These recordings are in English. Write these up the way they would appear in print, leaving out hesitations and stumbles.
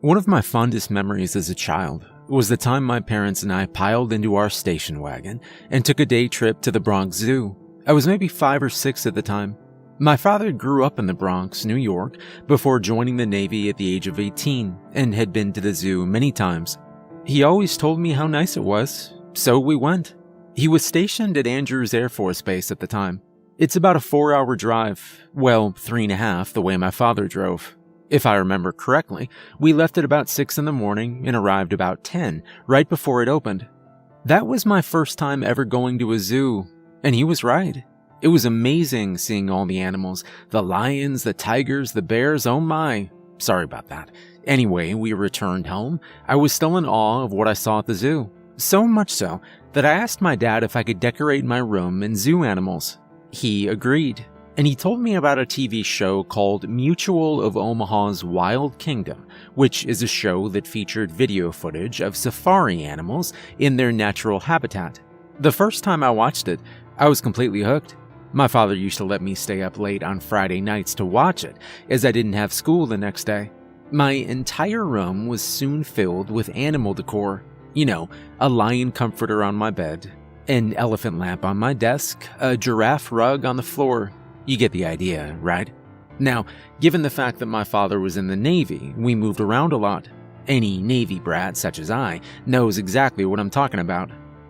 One of my fondest memories as a child was the time my parents and I piled into our station wagon and took a day trip to the Bronx Zoo. I was maybe 5 or 6 at the time. My father grew up in the Bronx, New York, before joining the Navy at the age of 18 and had been to the zoo many times. He always told me how nice it was, so we went. He was stationed at Andrews Air Force Base at the time. It's about a 4-hour drive, well, 3.5 the way my father drove. If I remember correctly, we left at about 6 in the morning and arrived about 10, right before it opened. That was my first time ever going to a zoo, and he was right. It was amazing seeing all the animals, the lions, the tigers, the bears, oh my. Sorry about that. Anyway, we returned home. I was still in awe of what I saw at the zoo. So much so that I asked my dad if I could decorate my room in zoo animals. He agreed. And he told me about a TV show called Mutual of Omaha's Wild Kingdom, which is a show that featured video footage of safari animals in their natural habitat. The first time I watched it, I was completely hooked. My father used to let me stay up late on Friday nights to watch it, as I didn't have school the next day. My entire room was soon filled with animal decor. You know, a lion comforter on my bed, an elephant lamp on my desk, a giraffe rug on the floor. You get the idea, right? Now, given the fact that my father was in the Navy, we moved around a lot. Any Navy brat such as I knows exactly what I'm talking about.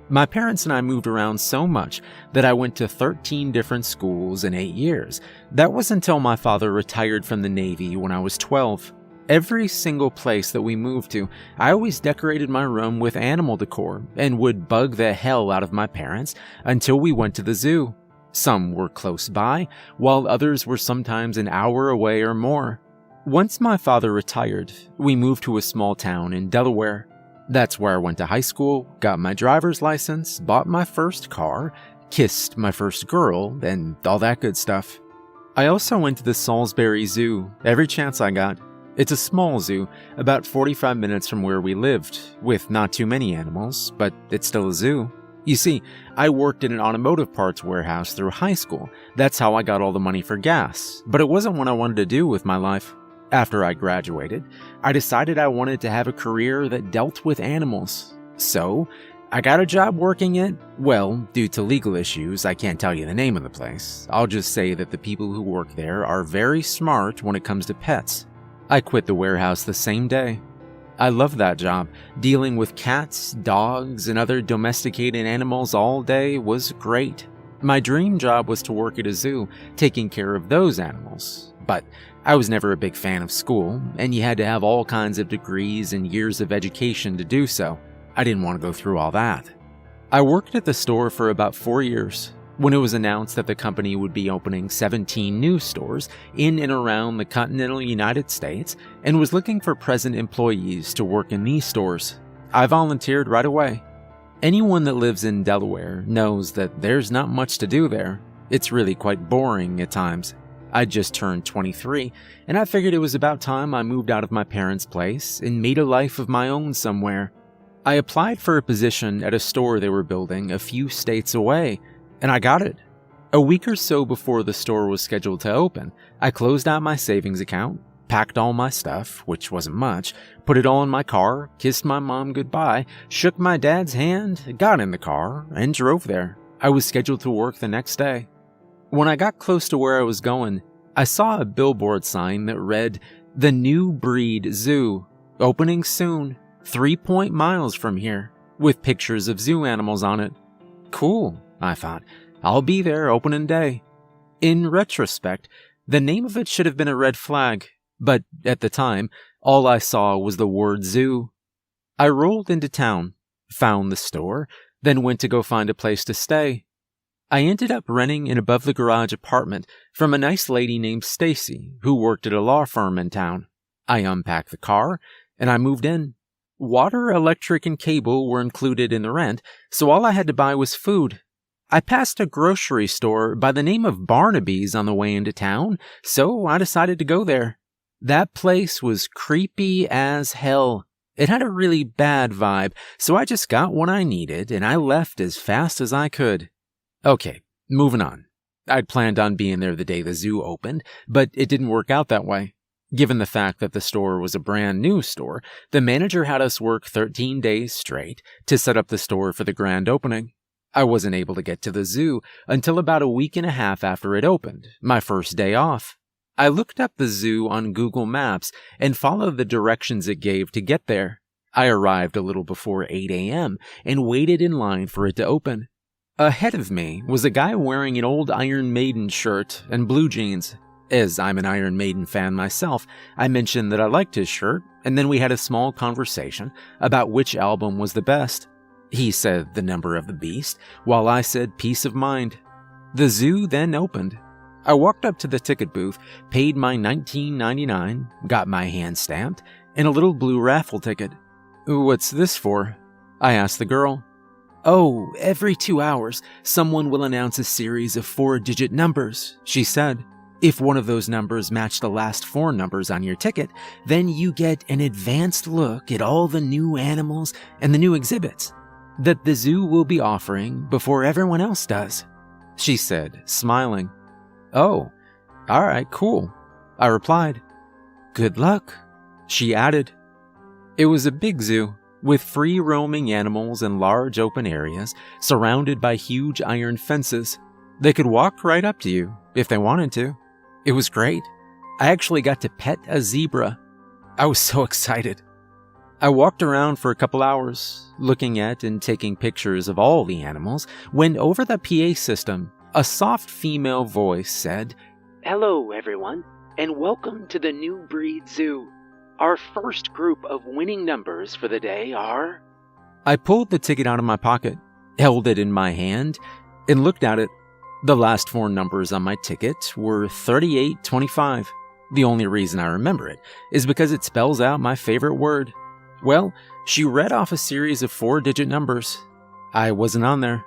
My parents and I moved around so much that I went to 13 different schools in 8 years. That was until my father retired from the Navy when I was 12. Every single place that we moved to, I always decorated my room with animal decor and would bug the hell out of my parents until we went to the zoo. Some were close by, while others were sometimes an hour away or more. Once my father retired, we moved to a small town in Delaware. That's where I went to high school, got my driver's license, bought my first car, kissed my first girl, and all that good stuff. I also went to the Salisbury Zoo every chance I got. It's a small zoo, about 45 minutes from where we lived, with not too many animals, but it's still a zoo. You see, I worked in an automotive parts warehouse through high school. That's how I got all the money for gas, but it wasn't what I wanted to do with my life. After I graduated, I decided I wanted to have a career that dealt with animals. So, I got a job working at, well, due to legal issues, I can't tell you the name of the place. I'll just say that the people who work there are very smart when it comes to pets. I quit the warehouse the same day. I loved that job. Dealing with cats, dogs, and other domesticated animals all day was great. My dream job was to work at a zoo, taking care of those animals. But I was never a big fan of school, and you had to have all kinds of degrees and years of education to do so. I didn't want to go through all that. I worked at the store for about 4 years. When it was announced that the company would be opening 17 new stores in and around the continental United States and was looking for present employees to work in these stores, I volunteered right away. Anyone that lives in Delaware knows that there's not much to do there. It's really quite boring at times. I'd just turned 23, and I figured it was about time I moved out of my parents' place and made a life of my own somewhere. I applied for a position at a store they were building a few states away, and I got it. A week or so before the store was scheduled to open, I closed out my savings account, packed all my stuff, which wasn't much, put it all in my car, kissed my mom goodbye, shook my dad's hand, got in the car, and drove there. I was scheduled to work the next day. When I got close to where I was going, I saw a billboard sign that read, "The New Breed Zoo, opening soon, 3 miles from here," with pictures of zoo animals on it. Cool, I thought. I'll be there opening day. In retrospect, the name of it should have been a red flag, but at the time, all I saw was the word zoo. I rolled into town, found the store, then went to go find a place to stay. I ended up renting an above-the-garage apartment from a nice lady named Stacy, who worked at a law firm in town. I unpacked the car, and I moved in. Water, electric, and cable were included in the rent, so all I had to buy was food. I passed a grocery store by the name of Barnaby's on the way into town, so I decided to go there. That place was creepy as hell. It had a really bad vibe, so I just got what I needed and I left as fast as I could. Okay, moving on. I'd planned on being there the day the zoo opened, but it didn't work out that way. Given the fact that the store was a brand new store, the manager had us work 13 days straight to set up the store for the grand opening. I wasn't able to get to the zoo until about a week and a half after it opened, my first day off. I looked up the zoo on Google Maps and followed the directions it gave to get there. I arrived a little before 8 a.m. and waited in line for it to open. Ahead of me was a guy wearing an old Iron Maiden shirt and blue jeans. As I'm an Iron Maiden fan myself, I mentioned that I liked his shirt, and then we had a small conversation about which album was the best. He said The Number of the Beast, while I said Peace of Mind. The zoo then opened. I walked up to the ticket booth, paid my $19.99, got my hand stamped, and a little blue raffle ticket. "What's this for?" I asked the girl. "Oh, every 2 hours, someone will announce a series of 4-digit numbers," she said. "If one of those numbers match the last 4 numbers on your ticket, then you get an advanced look at all the new animals and the new exhibits that the zoo will be offering before everyone else does," she said, smiling. "Oh, alright, cool," I replied. "Good luck," she added. It was a big zoo, with free-roaming animals and large open areas surrounded by huge iron fences. They could walk right up to you if they wanted to. It was great. I actually got to pet a zebra. I was so excited. I walked around for a couple hours, looking at and taking pictures of all the animals, when over the PA system, a soft female voice said, "Hello, everyone, and welcome to the New Breed Zoo. Our first group of winning numbers for the day are..." I pulled the ticket out of my pocket, held it in my hand, and looked at it. The last 4 numbers on my ticket were 3825. The only reason I remember it is because it spells out my favorite word. Well, she read off a series of 4-digit numbers. I wasn't on there.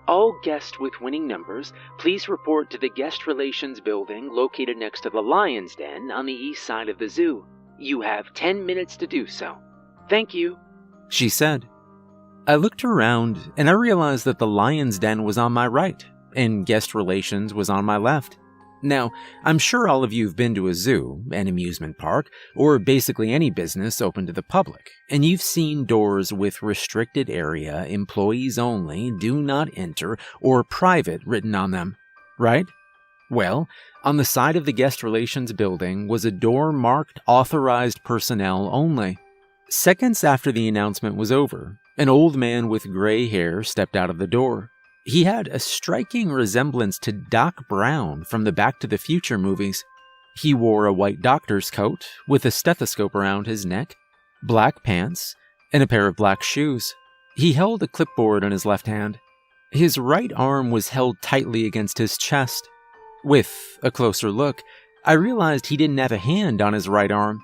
"All guests with winning numbers, please report to the Guest Relations building located next to the Lion's Den on the east side of the zoo. You have 10 minutes to do so. Thank you," she said. I looked around and I realized that the Lion's Den was on my right and Guest Relations was on my left. Now, I'm sure all of you have been to a zoo, an amusement park, or basically any business open to the public, and you've seen doors with restricted area, employees only, do not enter, or private written on them, right? Well, on the side of the Guest Relations building was a door marked Authorized Personnel Only. Seconds after the announcement was over, an old man with gray hair stepped out of the door. He had a striking resemblance to Doc Brown from the Back to the Future movies. He wore a white doctor's coat with a stethoscope around his neck, black pants, and a pair of black shoes. He held a clipboard in his left hand. His right arm was held tightly against his chest. With a closer look, I realized he didn't have a hand on his right arm.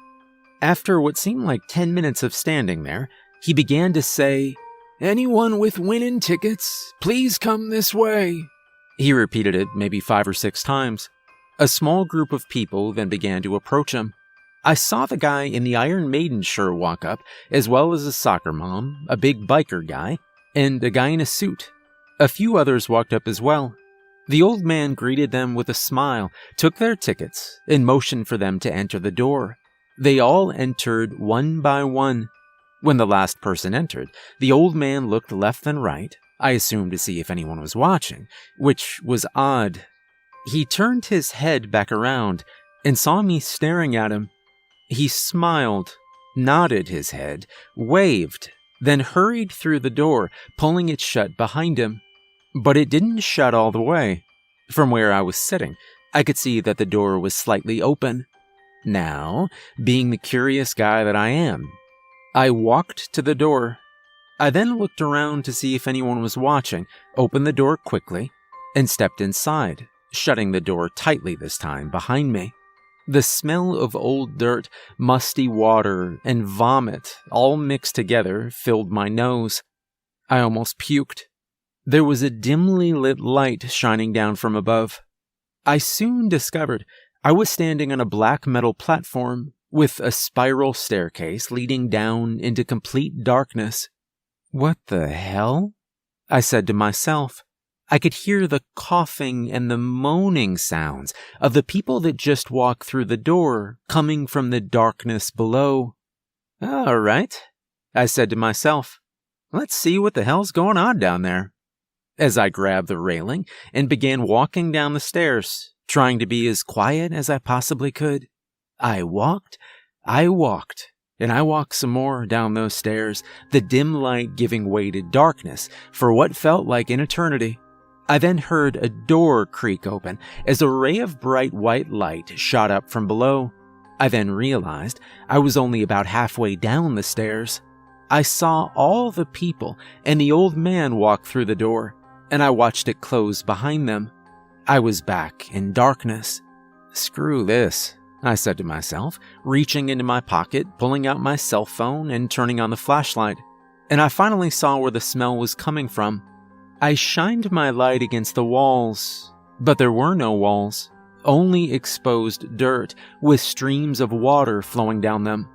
After what seemed like 10 minutes of standing there, he began to say, "Anyone with winning tickets, please come this way." He repeated it maybe 5 or 6 times. A small group of people then began to approach him. I saw the guy in the Iron Maiden shirt walk up, as well as a soccer mom, a big biker guy, and a guy in a suit. A few others walked up as well. The old man greeted them with a smile, took their tickets, and motioned for them to enter the door. They all entered one by one. When the last person entered, the old man looked left and right, I assumed to see if anyone was watching, which was odd. He turned his head back around and saw me staring at him. He smiled, nodded his head, waved, then hurried through the door, pulling it shut behind him. But it didn't shut all the way. From where I was sitting, I could see that the door was slightly open. Now, being the curious guy that I am, I walked to the door. I then looked around to see if anyone was watching, opened the door quickly, and stepped inside, shutting the door tightly this time behind me. The smell of old dirt, musty water, and vomit all mixed together filled my nose. I almost puked. There was a dimly lit light shining down from above. I soon discovered I was standing on a black metal platform with a spiral staircase leading down into complete darkness. "What the hell?" I said to myself. I could hear the coughing and the moaning sounds of the people that just walked through the door coming from the darkness below. All right, I said to myself. Let's see what the hell's going on down there. As I grabbed the railing and began walking down the stairs, trying to be as quiet as I possibly could. I walked, and I walked some more down those stairs, the dim light giving way to darkness for what felt like an eternity. I then heard a door creak open as a ray of bright white light shot up from below. I then realized I was only about halfway down the stairs. I saw all the people and the old man walk through the door, and I watched it close behind them. I was back in darkness. Screw this, I said to myself, reaching into my pocket, pulling out my cell phone and turning on the flashlight. And I finally saw where the smell was coming from. I shined my light against the walls, but there were no walls, only exposed dirt with streams of water flowing down them.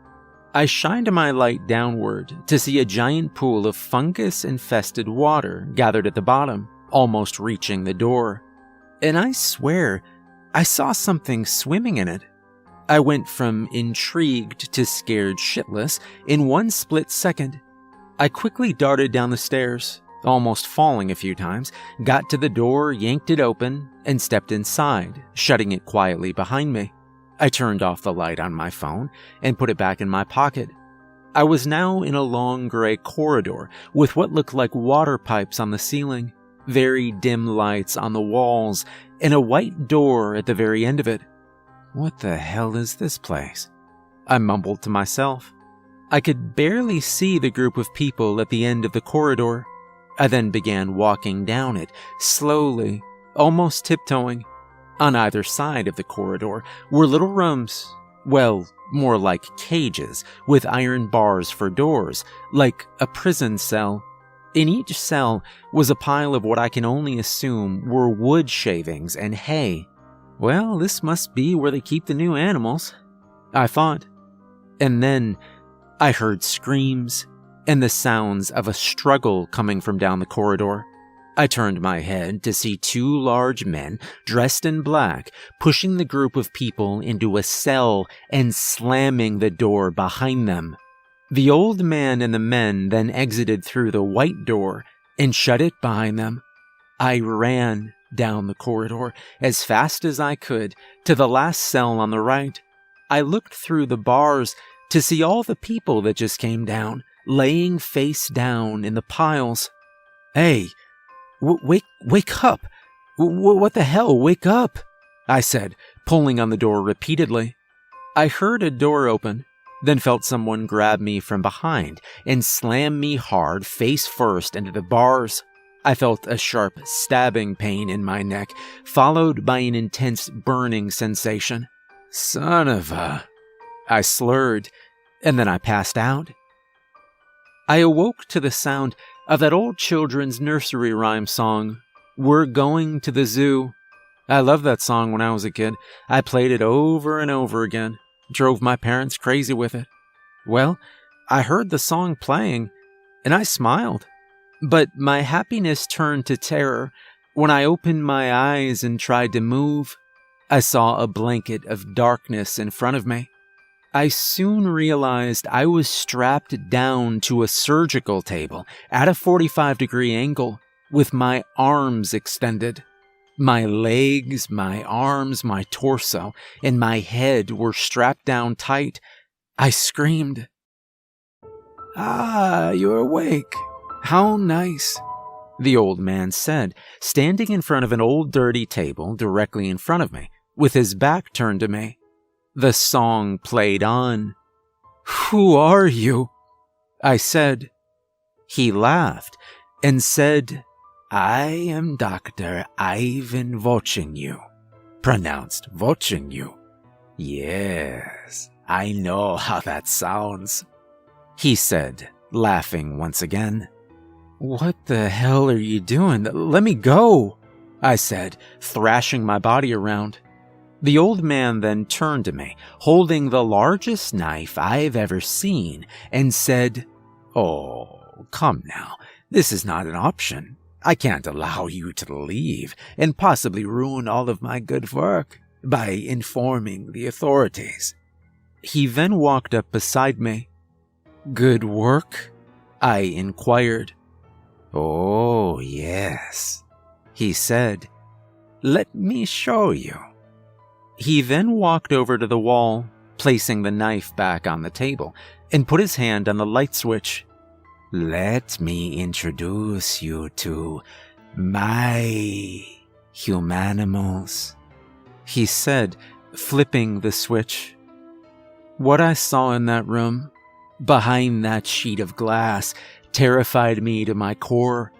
I shined my light downward to see a giant pool of fungus-infested water gathered at the bottom, almost reaching the door. And I swear, I saw something swimming in it. I went from intrigued to scared shitless in one split second. I quickly darted down the stairs, almost falling a few times, got to the door, yanked it open, and stepped inside, shutting it quietly behind me. I turned off the light on my phone and put it back in my pocket. I was now in a long gray corridor with what looked like water pipes on the ceiling, very dim lights on the walls, and a white door at the very end of it. What the hell is this place? I mumbled to myself. I could barely see the group of people at the end of the corridor. I then began walking down it, slowly, almost tiptoeing. On either side of the corridor were little rooms, well, more like cages, with iron bars for doors, like a prison cell. In each cell was a pile of what I can only assume were wood shavings and hay. Well, this must be where they keep the new animals, I thought. And then I heard screams and the sounds of a struggle coming from down the corridor. I turned my head to see two large men, dressed in black, pushing the group of people into a cell and slamming the door behind them. The old man and the men then exited through the white door and shut it behind them. I ran down the corridor as fast as I could to the last cell on the right. I looked through the bars to see all the people that just came down, laying face down in the piles. Hey! Wake up! What the hell? Wake up! I said, pulling on the door repeatedly. I heard a door open, then felt someone grab me from behind and slam me hard face first into the bars. I felt a sharp stabbing pain in my neck, followed by an intense burning sensation. Son of a... I slurred, and then I passed out. I awoke to the sound of that old children's nursery rhyme song, We're Going to the Zoo. I loved that song when I was a kid. I played it over and over again, drove my parents crazy with it. Well, I heard the song playing, and I smiled. But my happiness turned to terror when I opened my eyes and tried to move. I saw a blanket of darkness in front of me. I soon realized I was strapped down to a surgical table at a 45-degree angle with my arms extended. My legs, my arms, my torso, and my head were strapped down tight. I screamed. Ah, you're awake. How nice, the old man said, standing in front of an old dirty table directly in front of me, with his back turned to me. The song played on. Who are you? I said. He laughed and said, I am Dr. Ivan watching you. Pronounced watching you. Yes, I know how that sounds, he said, laughing once again. What the hell are you doing? Let me go, I said, thrashing my body around. The old man then turned to me, holding the largest knife I've ever seen, and said, Oh, come now, this is not an option. I can't allow you to leave and possibly ruin all of my good work by informing the authorities." He then walked up beside me. "Good work?" I inquired. "Oh, yes," he said. "Let me show you." He then walked over to the wall, placing the knife back on the table, and put his hand on the light switch. "Let me introduce you to my humanimals," he said, flipping the switch. What I saw in that room, behind that sheet of glass, terrified me to my core.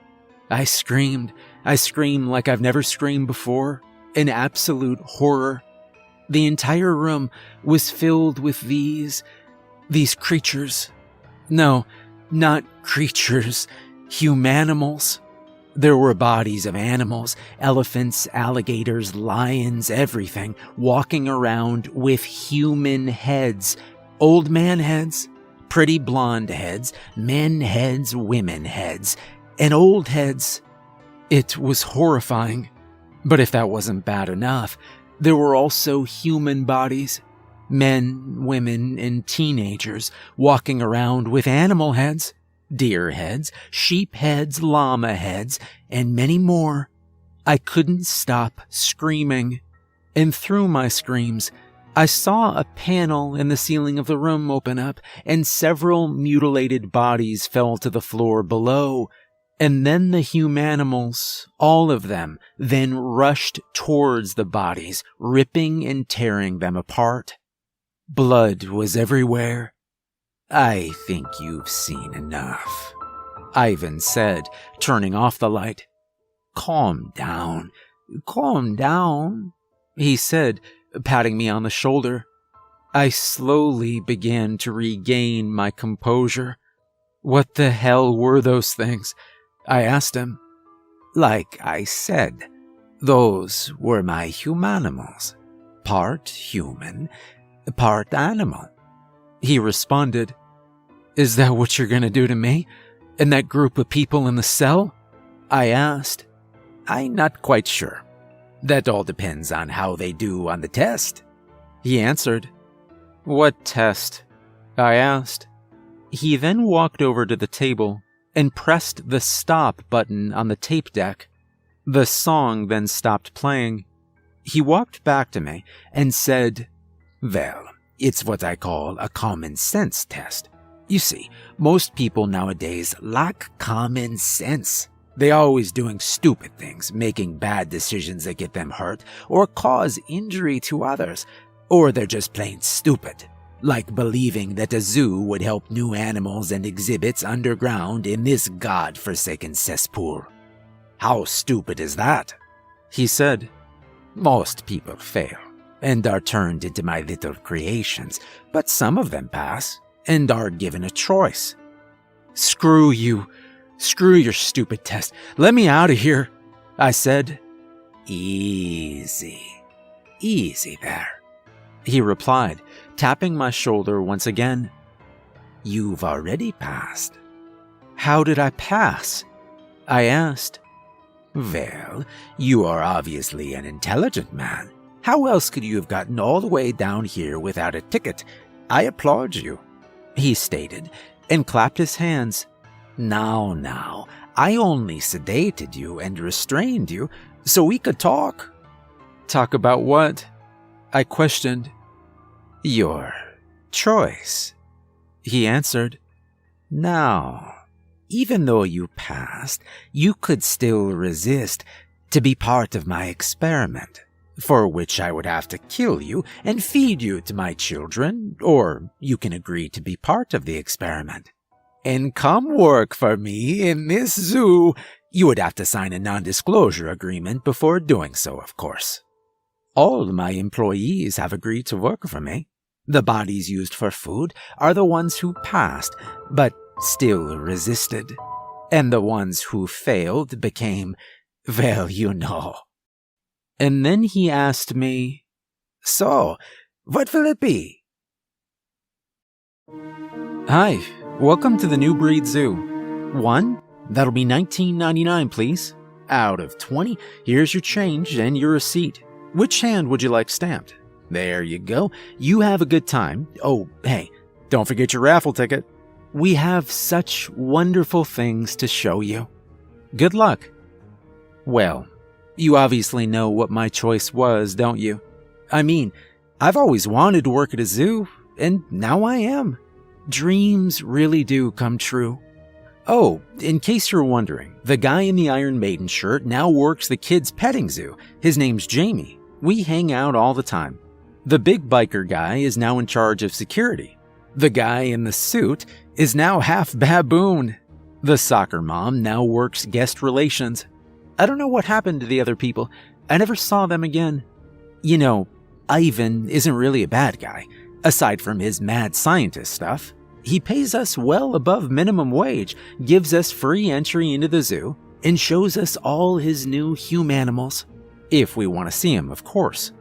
I screamed like I've never screamed before, in absolute horror. The entire room was filled with these creatures. No, not creatures, humanimals. There were bodies of animals, elephants, alligators, lions, everything, walking around with human heads. Old man heads, pretty blonde heads, men heads, women heads, and old heads. It was horrifying. But if that wasn't bad enough, there were also human bodies. Men, women, and teenagers walking around with animal heads. Deer heads, sheep heads, llama heads, and many more. I couldn't stop screaming. And through my screams, I saw a panel in the ceiling of the room open up, and several mutilated bodies fell to the floor below. And then the humanimals, all of them, then rushed towards the bodies, ripping and tearing them apart. Blood was everywhere. "I think you've seen enough," Ivan said, turning off the light. Calm down, he said, patting me on the shoulder. I slowly began to regain my composure. "What the hell were those things?" I asked him. "Like I said, those were my humanimals. Part human, part animal," he responded. "Is that what you're gonna do to me? And that group of people in the cell?" I asked. "I'm not quite sure. That all depends on how they do on the test," he answered. "What test?" I asked. He then walked over to the table and pressed the stop button on the tape deck. The song then stopped playing. He walked back to me and said, "Well, it's what I call a common sense test. You see, most people nowadays lack common sense. They're always doing stupid things, making bad decisions that get them hurt or cause injury to others, or they're just plain stupid, like believing that a zoo would help new animals and exhibits underground in this god-forsaken cesspool. How stupid is that?" he said. "Most people fail and are turned into my little creations, but some of them pass and are given a choice." "Screw you. Screw your stupid test. Let me out of here," I said. Easy there," he replied, tapping my shoulder once again. "You've already passed." "How did I pass?" I asked. "Well, you are obviously an intelligent man. How else could you have gotten all the way down here without a ticket? I applaud you," he stated, and clapped his hands. Now, I only sedated you and restrained you so we could talk." "Talk about what?" I questioned. "Your choice," he answered. "Now, even though you passed, you could still resist to be part of my experiment, for which I would have to kill you and feed you to my children, or you can agree to be part of the experiment. And come work for me in this zoo. You would have to sign a non-disclosure agreement before doing so, of course. All my employees have agreed to work for me. The bodies used for food are the ones who passed, but still resisted. And the ones who failed became, well, you know." And then he asked me, "So, what will it be?" Hi, welcome to the New Breed Zoo. 1. That'll be $19.99, please. Out of 20, here's your change and your receipt. Which hand would you like stamped? There you go. You have a good time. Oh, hey, don't forget your raffle ticket. We have such wonderful things to show you. Good luck. Well, you obviously know what my choice was, don't you? I mean, I've always wanted to work at a zoo, and now I am. Dreams really do come true. Oh, in case you're wondering, the guy in the Iron Maiden shirt now works the kids' petting zoo. His name's Jamie. We hang out all the time. The big biker guy is now in charge of security. The guy in the suit is now half baboon. The soccer mom now works guest relations. I don't know what happened to the other people. I never saw them again. You know, Ivan isn't really a bad guy, aside from his mad scientist stuff. He pays us well above minimum wage, gives us free entry into the zoo, and shows us all his new humanimals. If we want to see him, of course.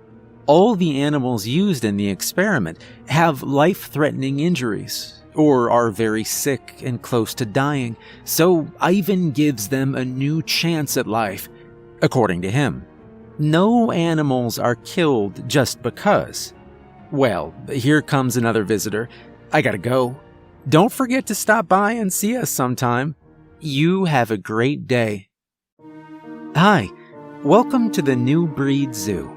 All the animals used in the experiment have life-threatening injuries, or are very sick and close to dying, so Ivan gives them a new chance at life, according to him. No animals are killed just because. Well, here comes another visitor. I gotta go. Don't forget to stop by and see us sometime. You have a great day. Hi, welcome to the New Breed Zoo.